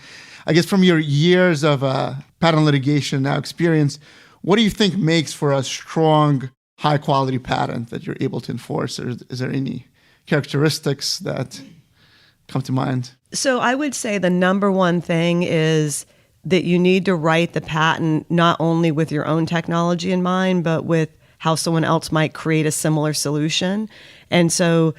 I guess from your years of patent litigation now experience, what do you think makes for a strong, high-quality patent that you're able to enforce? Or is there any characteristics that come to mind? So I would say the number one thing is that you need to write the patent not only with your own technology in mind, but with how someone else might create a similar solution. And so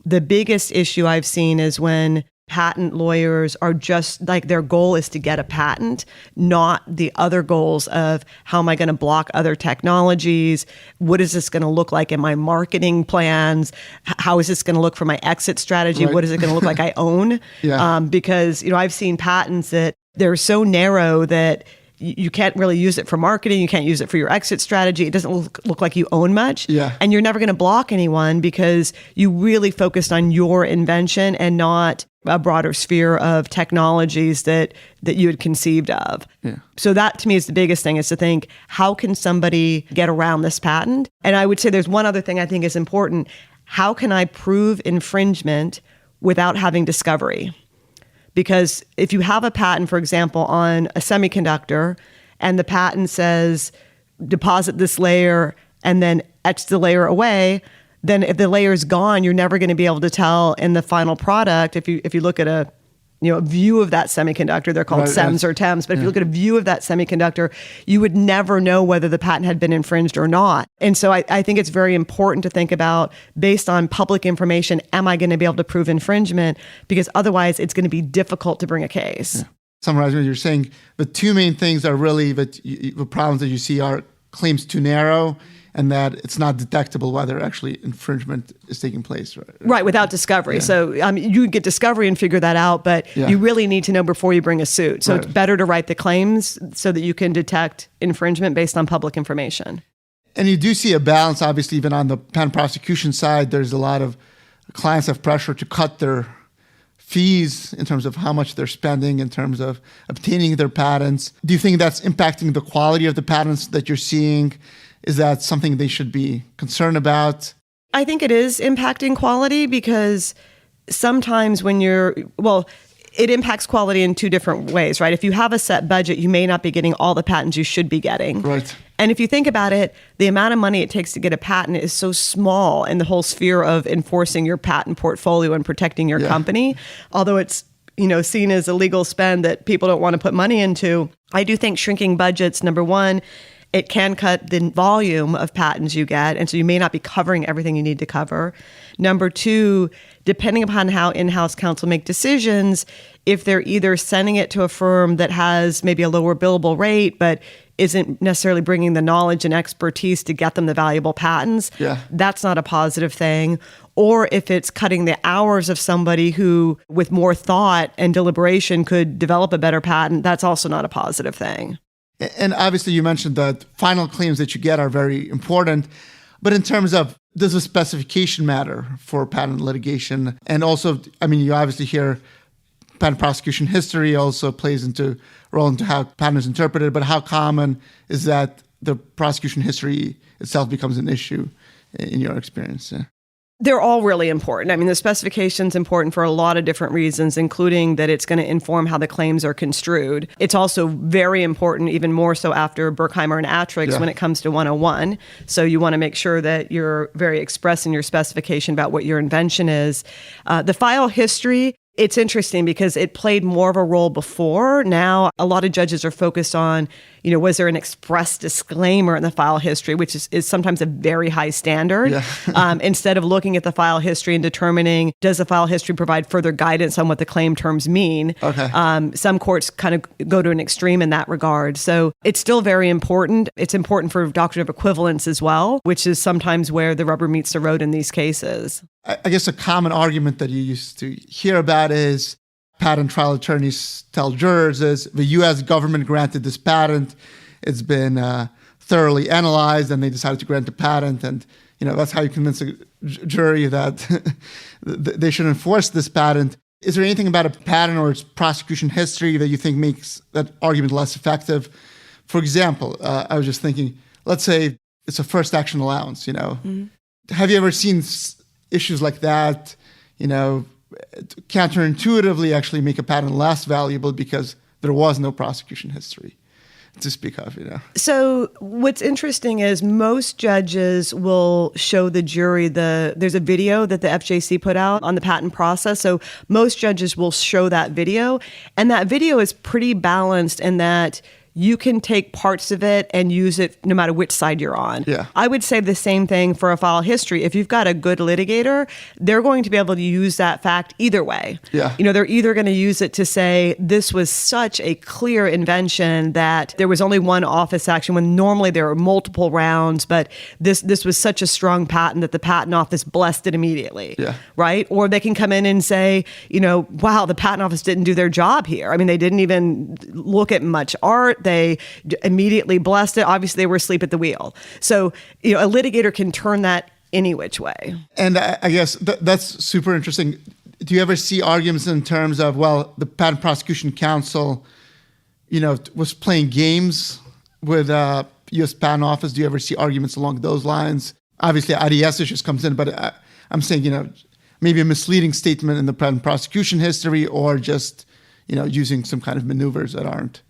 the biggest issue I've seen is when patent lawyers are just like, their goal is to get a patent, not the other goals of how am I going to block other technologies? What is this going to look like in my marketing plans? How is this going to look for my exit strategy? What is it going to look like I own? Because, I've seen patents that they're so narrow that you can't really use it for marketing. You can't use it for your exit strategy. It doesn't look like you own much. Yeah. And you're never going to block anyone because you really focused on your invention and not a broader sphere of technologies that you had conceived of. Yeah. So that to me is the biggest thing, is to think, how can somebody get around this patent? And I would say there's one other thing I think is important. How can I prove infringement without having discovery? Because if you have a patent, for example, on a semiconductor, and the patent says deposit this layer and then etch the layer away, then if the layer is gone, you're never going to be able to tell in the final product. If you look at a view of that semiconductor, they're called SEMs or TEMs, but if you look at a view of that semiconductor, you would never know whether the patent had been infringed or not. And so I think it's very important to think about, based on public information, am I going to be able to prove infringement? Because otherwise it's going to be difficult to bring a case. Yeah. Summarizing what you're saying, the two main things are really the problems that you see are claims too narrow, and that it's not detectable whether actually infringement is taking place. Right, without discovery. Yeah. So you get discovery and figure that out, but you really need to know before you bring a suit. So it's better to write the claims so that you can detect infringement based on public information. And you do see a balance, obviously, even on the patent prosecution side. There's a lot of clients have pressure to cut their fees in terms of how much they're spending in terms of obtaining their patents. Do you think that's impacting the quality of the patents that you're seeing? Is that something they should be concerned about? I think it is impacting quality, because sometimes it impacts quality in two different ways, right? If you have a set budget, you may not be getting all the patents you should be getting. Right. And if you think about it, the amount of money it takes to get a patent is so small in the whole sphere of enforcing your patent portfolio and protecting your company. Although it's seen as a legal spend that people don't want to put money into, I do think shrinking budgets, number one, it can cut the volume of patents you get, and so you may not be covering everything you need to cover. Number two, depending upon how in-house counsel make decisions, if they're either sending it to a firm that has maybe a lower billable rate but isn't necessarily bringing the knowledge and expertise to get them the valuable patents, that's not a positive thing. Or if it's cutting the hours of somebody who, with more thought and deliberation, could develop a better patent, that's also not a positive thing. And obviously you mentioned that final claims that you get are very important, but in terms of, does the specification matter for patent litigation? And also, you obviously hear patent prosecution history also plays into role into how patent is interpreted, but how common is that the prosecution history itself becomes an issue in your experience? Yeah. They're all really important. The specification's important for a lot of different reasons, including that it's going to inform how the claims are construed. It's also very important, even more so after Berkheimer and Atrix, when it comes to 101. So you want to make sure that you're very express in your specification about what your invention is. The file history, it's interesting because it played more of a role before. Now, a lot of judges are focused on, was there an express disclaimer in the file history, which is sometimes a very high standard, instead of looking at the file history and determining, does the file history provide further guidance on what the claim terms mean? Okay. Some courts kind of go to an extreme in that regard. So it's still very important. It's important for doctrine of equivalence as well, which is sometimes where the rubber meets the road in these cases. I guess a common argument that you used to hear about is patent trial attorneys tell jurors is the U.S. government granted this patent. It's been thoroughly analyzed and they decided to grant the patent. And, that's how you convince a jury that they should enforce this patent. Is there anything about a patent or its prosecution history that you think makes that argument less effective? For example, I was just thinking, let's say it's a first action allowance, Mm-hmm. Have you ever seen issues like that, counterintuitively actually make a patent less valuable because there was no prosecution history to speak of, So what's interesting is most judges will show the jury there's a video that the FJC put out on the patent process. So most judges will show that video, and that video is pretty balanced in that you can take parts of it and use it no matter which side you're on. Yeah. I would say the same thing for a file history. If you've got a good litigator, they're going to be able to use that fact either way. Yeah. They're either going to use it to say, this was such a clear invention that there was only one office action when normally there are multiple rounds, but this was such a strong patent that the patent office blessed it immediately. Yeah. Right? Or they can come in and say, wow, the patent office didn't do their job here. I mean, they didn't even look at much art. They immediately blessed it. Obviously, they were asleep at the wheel. So, a litigator can turn that any which way. And I guess that's super interesting. Do you ever see arguments in terms of, well, the Patent Prosecution Council, was playing games with U.S. Patent Office? Do you ever see arguments along those lines? Obviously, IDS issues comes in, but I'm saying, maybe a misleading statement in the patent prosecution history, or just, using some kind of maneuvers that aren't.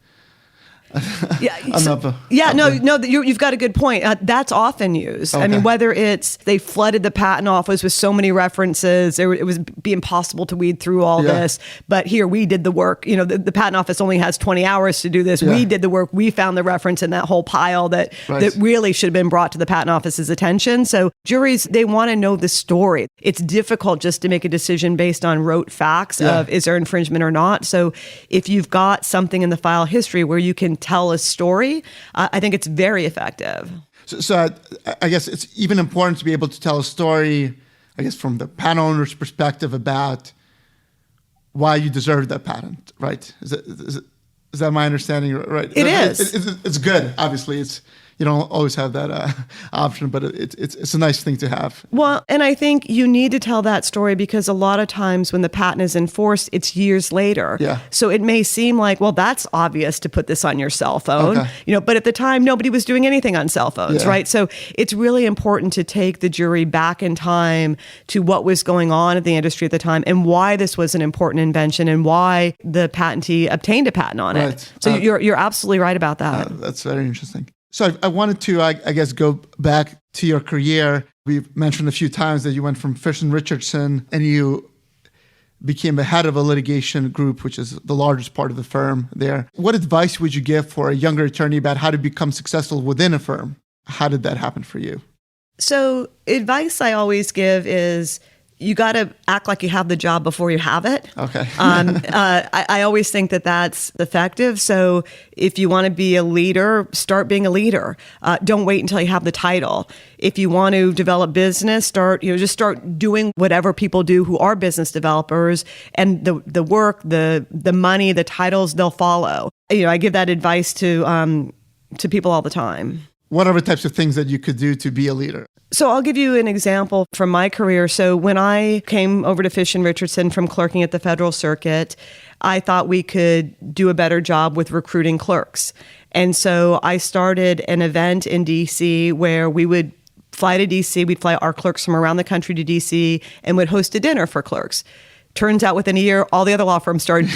You've got a good point. That's often used. Okay. I mean, whether it's they flooded the patent office with so many references, it would be impossible to weed through all this. But here, we did the work. The patent office only has 20 hours to do this. Yeah. We did the work. We found the reference in that whole pile that really should have been brought to the patent office's attention. So juries, they want to know the story. It's difficult just to make a decision based on rote facts of is there infringement or not. So if you've got something in the file history where you can tell a story, I think it's very effective. So I guess it's even important to be able to tell a story, I guess, from the patent owner's perspective about why you deserve that patent, right? Is that my understanding, right? It is. It's good, obviously. You don't always have that option, but it's a nice thing to have. Well, and I think you need to tell that story because a lot of times when the patent is enforced, it's years later. Yeah. So it may seem like, well, that's obvious to put this on your cell phone, but at the time, nobody was doing anything on cell phones, right? So it's really important to take the jury back in time to what was going on in the industry at the time and why this was an important invention and why the patentee obtained a patent on it. So you're absolutely right about that. That's very interesting. So I wanted to, I guess, go back to your career. We've mentioned a few times that you went from Fish & Richardson and you became the head of a litigation group, which is the largest part of the firm there. What advice would you give for a younger attorney about how to become successful within a firm? How did that happen for you? So advice I always give is you got to act like you have the job before you have it. Okay. I always think that that's effective. So if you want to be a leader, start being a leader. Don't wait until you have the title. If you want to develop business, just start doing whatever people do who are business developers, and the work, the money, the titles, they'll follow. I give that advice to people all the time. What are the types of things that you could do to be a leader? So I'll give you an example from my career. So when I came over to Fish & Richardson from clerking at the Federal Circuit, I thought we could do a better job with recruiting clerks. And so I started an event in DC where we would fly to DC, we'd fly our clerks from around the country to DC and would host a dinner for clerks. Turns out within a year, all the other law firms started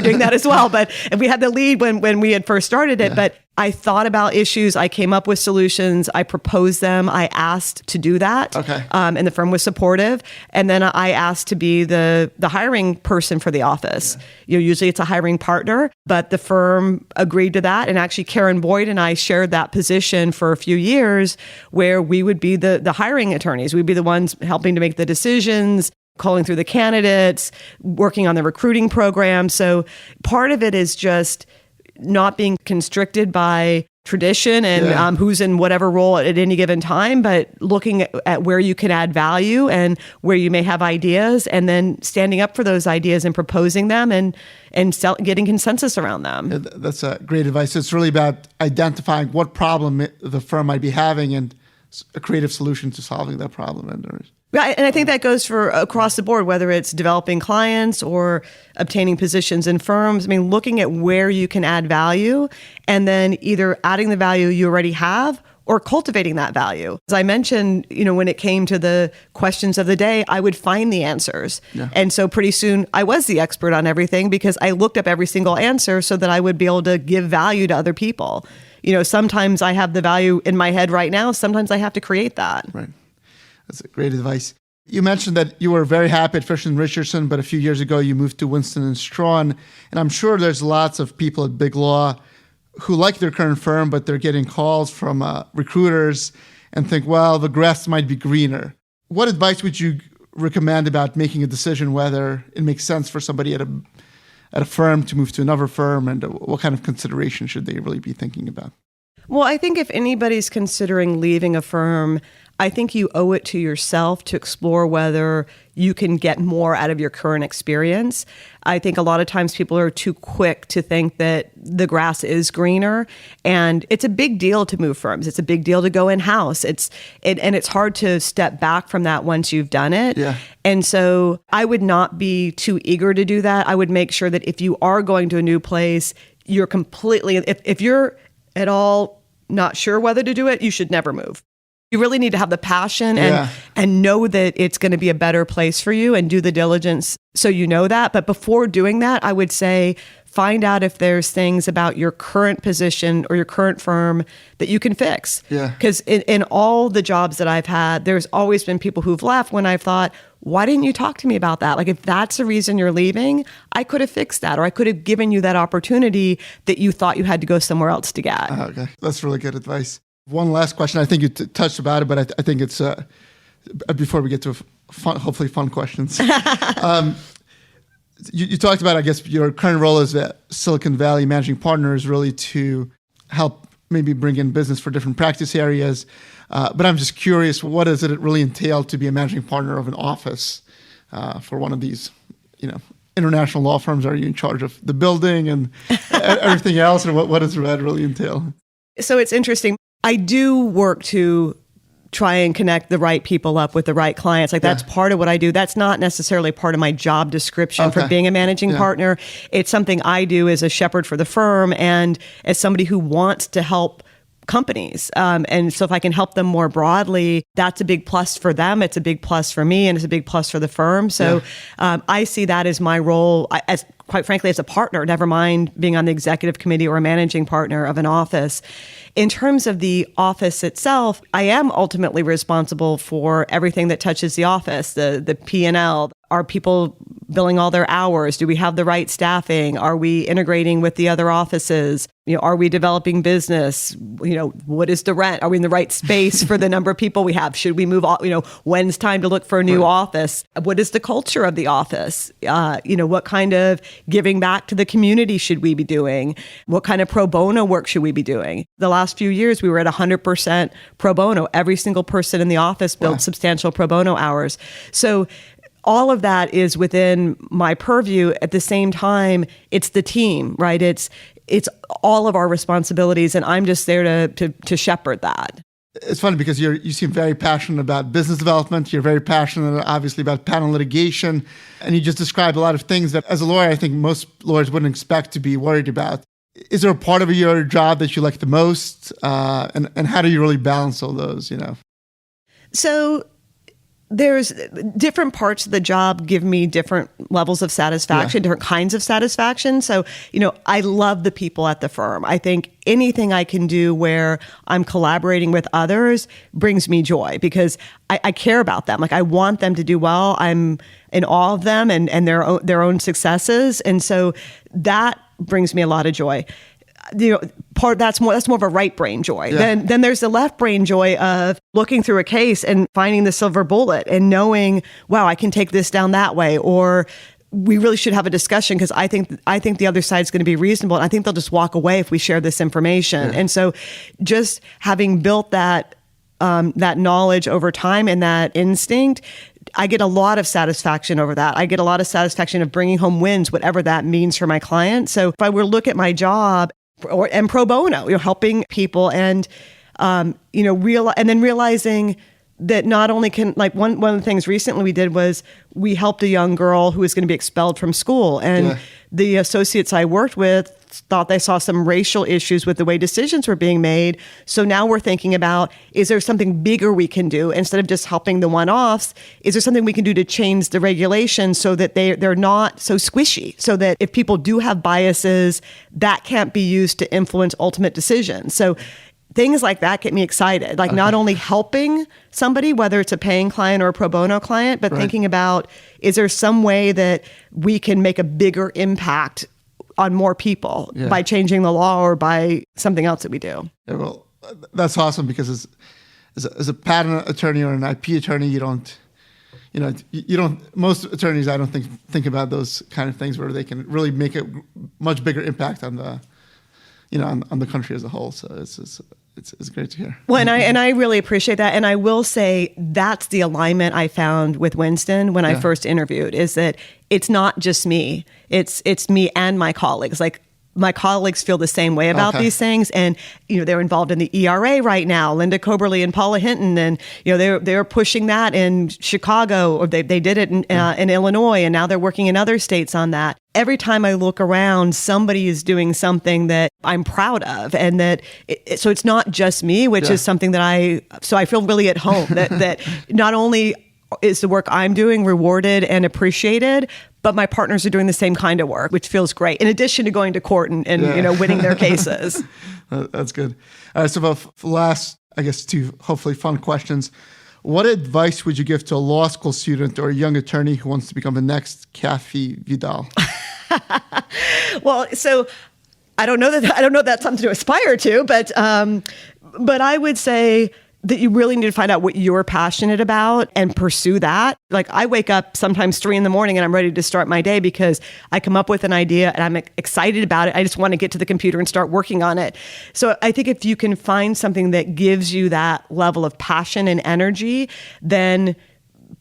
doing that as well. And we had the lead when we had first started it. But I thought about issues. I came up with solutions. I proposed them. I asked to do that. Okay. And the firm was supportive. And then I asked to be the hiring person for the office. Yeah. Usually it's a hiring partner, but the firm agreed to that. And actually Karen Boyd and I shared that position for a few years where we would be the hiring attorneys. We'd be the ones helping to make the decisions, calling through the candidates, working on the recruiting program. So part of it is just not being constricted by tradition and who's in whatever role at any given time, but looking at where you can add value and where you may have ideas, and then standing up for those ideas and proposing them and getting consensus around them. That's great advice. It's really about identifying what problem the firm might be having and a creative solution to solving that problem. Right, and I think that goes for across the board, whether it's developing clients or obtaining positions in firms. I mean, looking at where you can add value and then either adding the value you already have or cultivating that value. As I mentioned, when it came to the questions of the day, I would find the answers. Yeah. And so pretty soon I was the expert on everything because I looked up every single answer so that I would be able to give value to other people. Sometimes I have the value in my head right now. Sometimes I have to create that. Right. That's great advice. You mentioned that you were very happy at Fish & Richardson, but a few years ago you moved to Winston & Strawn. And I'm sure there's lots of people at Big Law who like their current firm, but they're getting calls from recruiters and think, well, the grass might be greener. What advice would you recommend about making a decision whether it makes sense for somebody at a firm to move to another firm, and what kind of consideration should they really be thinking about? Well, I think if anybody's considering leaving a firm, I think you owe it to yourself to explore whether you can get more out of your current experience. I think a lot of times people are too quick to think that the grass is greener, and it's a big deal to move firms. It's a big deal to go in-house. And it's hard to step back from that once you've done it. Yeah. And so I would not be too eager to do that. I would make sure that if you are going to a new place, you're completely, if you're at all not sure whether to do it, you should never move. You really need to have the passion and know that it's going to be a better place for you, and do the diligence so you know that. But before doing that, I would say find out if there's things about your current position or your current firm that you can fix. Yeah. Because in all the jobs that I've had, there's always been people who've left when I've thought, why didn't you talk to me about that? Like, if that's the reason you're leaving, I could have fixed that, or I could have given you that opportunity that you thought you had to go somewhere else to get. Okay. That's really good advice. One last question. I think you touched about it, but I think it's, before we get to hopefully fun questions. You talked about, I guess, your current role as a Silicon Valley managing partner is really to help maybe bring in business for different practice areas. But I'm just curious, what does it really entail to be a managing partner of an office for one of these, international law firms? Are you in charge of the building and everything else? Or what does that really entail? So it's interesting. I do work to try and connect the right people up with the right clients. Like, that's part of what I do. That's not necessarily part of my job description for being a managing partner. It's something I do as a shepherd for the firm and as somebody who wants to help companies. And so if I can help them more broadly, that's a big plus for them. It's a big plus for me, and it's a big plus for the firm. So I see that as my role, as quite frankly, as a partner, never mind being on the executive committee or a managing partner of an office. In terms of the office itself, I am ultimately responsible for everything that touches the office, the P&L. Are people billing all their hours? Do we have the right staffing? Are we integrating with the other offices? Are we developing business? What is the rent? Are we in the right space for the number of people we have? Should we move on? When's time to look for a new office? What is the culture of the office? What kind of giving back to the community should we be doing? What kind of pro bono work should we be doing? The last few years, we were at 100% pro bono. Every single person in the office built substantial pro bono hours. So all of that is within my purview. At the same time, it's the team, right? It's all of our responsibilities, and I'm just there to shepherd that. It's funny because you seem very passionate about business development. You're very passionate, obviously, about patent litigation, and you just described a lot of things that, as a lawyer, I think most lawyers wouldn't expect to be worried about. Is there a part of your job that you like the most, and how do you really balance all those? So there's different parts of the job give me different levels of satisfaction, different kinds of satisfaction. So, I love the people at the firm. I think anything I can do where I'm collaborating with others brings me joy, because I care about them. Like, I want them to do well. I'm in awe of them and their own successes. And so that brings me a lot of joy. That's more of a right brain joy. Then there's the left brain joy of looking through a case and finding the silver bullet and knowing, wow, I can take this down that way, or we really should have a discussion because I think the other side's going to be reasonable, and I think they'll just walk away if we share this information. And so just having built that knowledge over time and that instinct, I get a lot of satisfaction over that. I get a lot of satisfaction of bringing home wins, whatever that means for my client. So if I were to look at my job and pro bono, helping people and, realizing that not only can, like, one of the things recently we did was we helped a young girl who was going to be expelled from school. And the associates I worked with thought they saw some racial issues with the way decisions were being made. So now we're thinking about, is there something bigger we can do? Instead of just helping the one-offs, is there something we can do to change the regulations so that they're not so squishy? So that if people do have biases, that can't be used to influence ultimate decisions. So things like that get me excited. Like, not only helping somebody, whether it's a paying client or a pro bono client, but thinking about, is there some way that we can make a bigger impact on more people by changing the law or by something else that we do. Yeah, well, that's awesome, because as a patent attorney or an IP attorney, you don't, most attorneys, I don't think about those kind of things where they can really make a much bigger impact on the, on the country as a whole. So it's great to hear. Well, and I really appreciate that. And I will say that's the alignment I found with Winston when I first interviewed, is that it's not just me. It's me and my colleagues. Like, my colleagues feel the same way about these things, and they're involved in the ERA right now. Linda Coberly and Paula Hinton, and they're pushing that in Chicago, or they did it in Illinois, and now they're working in other states on that. Every time I look around, somebody is doing something that I'm proud of, and that so it's not just me, which is something that I feel really at home. that not only is the work I'm doing rewarded and appreciated, but my partners are doing the same kind of work, which feels great, in addition to going to court and winning their cases. That's good. All right, so the last, I guess, two hopefully fun questions. What advice would you give to a law school student or a young attorney who wants to become the next Kathi Vidal? Well, so I don't know that that's something to aspire to, but I would say that you really need to find out what you're passionate about and pursue that. Like, I wake up sometimes 3 a.m. and I'm ready to start my day because I come up with an idea and I'm excited about it. I just want to get to the computer and start working on it. So I think if you can find something that gives you that level of passion and energy, then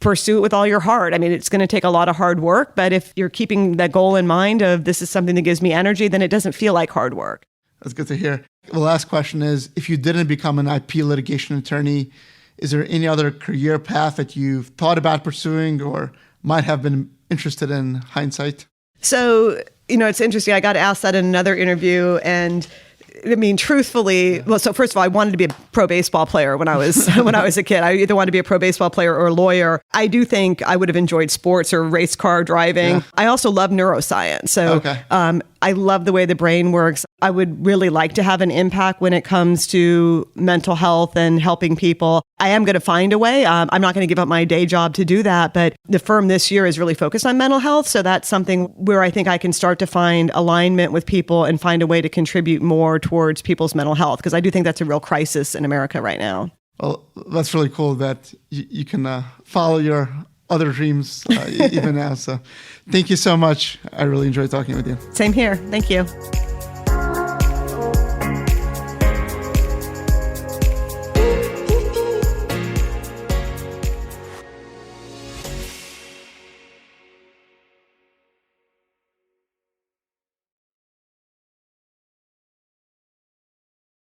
pursue it with all your heart. I mean, it's going to take a lot of hard work, but if you're keeping that goal in mind of this is something that gives me energy, then it doesn't feel like hard work. That's good to hear. The last question is, if you didn't become an IP litigation attorney, is there any other career path that you've thought about pursuing or might have been interested in hindsight? So, it's interesting. I got asked that in another interview, and I mean, truthfully, well, so first of all, I wanted to be a pro baseball player when I was a kid. I either wanted to be a pro baseball player or a lawyer. I do think I would have enjoyed sports or race car driving. Yeah. I also love neuroscience. So I love the way the brain works. I would really like to have an impact when it comes to mental health and helping people. I am going to find a way. I'm not going to give up my day job to do that, but the firm this year is really focused on mental health. So that's something where I think I can start to find alignment with people and find a way to contribute more towards people's mental health, because I do think that's a real crisis in America right now. Well, that's really cool that you can follow your other dreams even now. So thank you so much. I really enjoyed talking with you. Same here. Thank you.